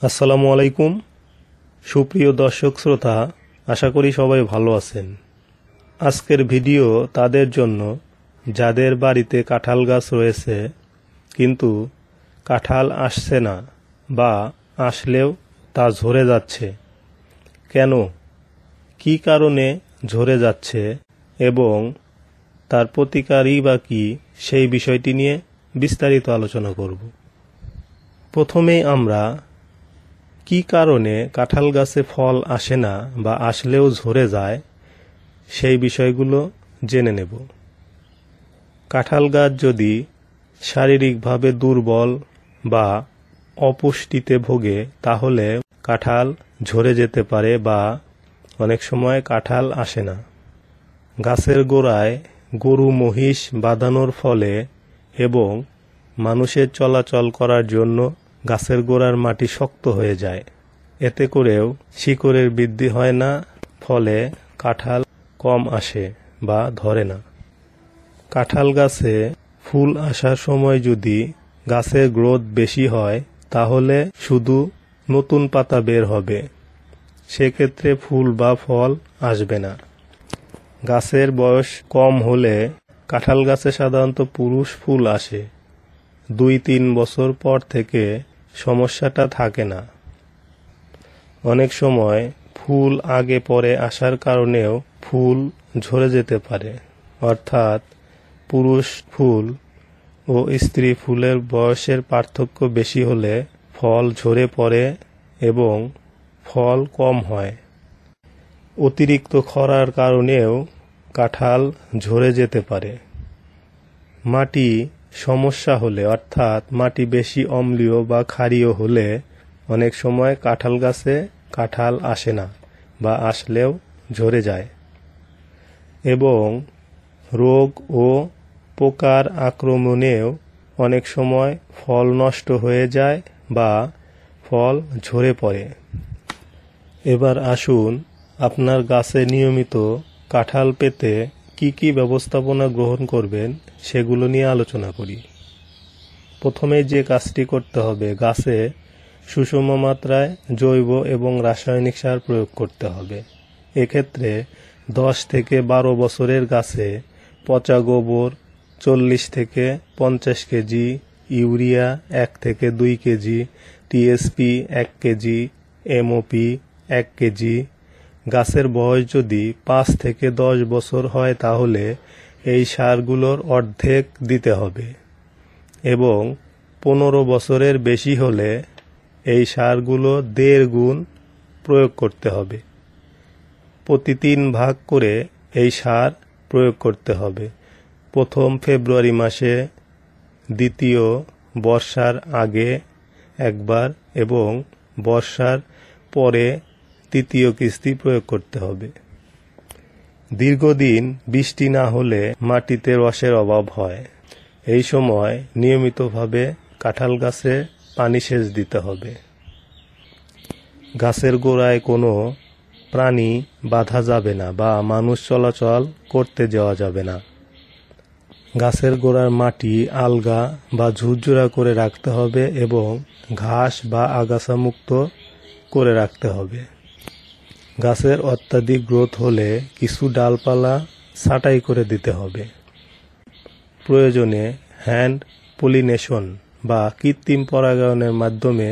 আসসালামু আলাইকুম সুপ্রিয় দর্শক শ্রোতা, আশা করি সবাই ভালো আছেন। আজকের ভিডিও তাদের জন্য যাদের বাড়িতে কাঁঠাল গাছ রয়েছে কিন্তু কাঁঠাল আসছে না বা আসলেও তা ঝরে যাচ্ছে। কেন, কী কারণে ঝরে যাচ্ছে এবং তার প্রতিকারই বা কী, সেই বিষয়টি নিয়ে বিস্তারিত আলোচনা করব। প্রথমেই আমরা কী কারণে কাঁঠাল গাছে ফল আসে না বা আসলেও ঝরে যায় সেই বিষয়গুলো জেনে নেব। কাঁঠাল গাছ যদি শারীরিকভাবে দুর্বল বা অপুষ্টিতে ভোগে তাহলে কাঁঠাল ঝরে যেতে পারে বা অনেক সময় কাঁঠাল আসে না। গাছের গোড়ায় গরু মহিষ বাঁধানোর ফলে এবং মানুষের চলাচল করার জন্য গাছের গোড়ার মাটি শক্ত হয়ে যায়, এতে করেও শিকড়ের বৃদ্ধি হয় না, ফলে কাঁঠাল কম আসে বা ধরে না। কাঁঠাল গাছে ফুল আসার সময় যদি গাছের গ্রোথ বেশি হয় তাহলে শুধু নতুন পাতা বের হবে, সেক্ষেত্রে ফুল বা ফল আসবে না। গাছের বয়স কম হলে কাঁঠাল গাছে সাধারণত পুরুষ ফুল আসে। 2-3 বছর পর থেকে সমস্যাটা থাকে না। অনেক সময় ফুল আগে পরে আসার কারণেও ফুল ঝরে যেতে পারে, অর্থাৎ পুরুষ ফুল ও স্ত্রী ফুলের বয়সের পার্থক্য বেশি হলে ফল ঝরে পড়ে এবং ফল কম হয়। অতিরিক্ত খরার কারণেও কাঁঠাল ঝরে যেতে পারে। মাটি সমস্যা হলে, অর্থাৎ মাটি বেশি অম্লীয় বা ক্ষারীয় হলে অনেক সময় কাঁঠাল গাছে কাঁঠাল আসে না বা আসলেও ঝরে যায়। এবং রোগ ও পোকার আক্রমণেও অনেক সময় ফল নষ্ট হয়ে যায় বা ফল ঝরে পড়ে। এবার আসুন আপনার গাছে নিয়মিত কাঁঠাল পেতে কি কি ব্যবস্থাপনা গ্রহণ করবেন সেগুলো নিয়ে আলোচনা করি। প্রথমে যে কাজটি করতে হবে, গাছে সুষম মাত্রায় জৈব এবং রাসায়নিক সার প্রয়োগ করতে হবে। এক্ষেত্রে 10 থেকে 12 বছরের গাছে পচা গোবর 40 থেকে 50 কেজি, ইউরিয়া 1 থেকে 2 KG, TSP 1 KG, MOP 1 KG. গাছের বয়স যদি 5 থেকে 10 বছর হয় তাহলে এই সারগুলোর অর্ধেক দিতে হবে এবং 15 বছরের বেশি হলে এই সারগুলো 1.5 গুণ প্রয়োগ করতে হবে। প্রতি 3 ভাগ করে এই সার প্রয়োগ করতে হবে। প্রথম ফেব্রুয়ারি মাসে, দ্বিতীয় বর্ষার আগে একবার এবং বর্ষার পরে তৃতীয় কিস্তি প্রয়োগ করতে হবে। দীর্ঘদিন বৃষ্টি না হলে মাটিতে রসের অভাব হয়। এই সময় নিয়মিতভাবে কাঁঠাল গাছে পানি সেচ দিতে হবে। গাছের গোড়ায় কোনো প্রাণী বাঁধা যাবে না বা মানুষ চলাচল করতে দেওয়া যাবে না। গাছের গোড়ার মাটি আলগা বা ঝুরঝুরা করে রাখতে হবে এবং ঘাস বা আগাছা মুক্ত করে রাখতে হবে। গাছের অত্যাধিক গ্রোথ হলে কিছু ডালপালা ছাঁটাই করে দিতে হবে। প্রয়োজনে হ্যান্ড পলিনেশন বা কৃত্রিম পরাগায়নের মাধ্যমে,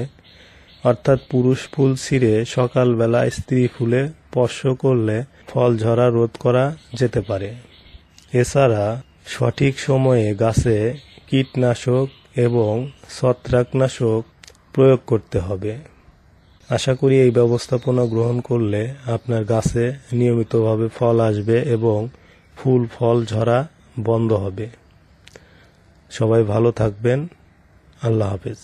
অর্থাৎ পুরুষ ফুল ছিঁড়ে সকালবেলা স্ত্রী ফুলে স্পর্শ করলে ফল ঝরা রোধ করা যেতে পারে। এছাড়া সঠিক সময়ে গাছে কীটনাশক এবং ছত্রাকনাশক প্রয়োগ করতে হবে। আশা করি এই ব্যবস্থাপনা গ্রহণ করলে আপনার গাছে নিয়মিতভাবে ফল আসবে এবং ফুল ফল ঝরা বন্ধ হবে। সবাই ভালো থাকবেন। আল্লাহ হাফেজ।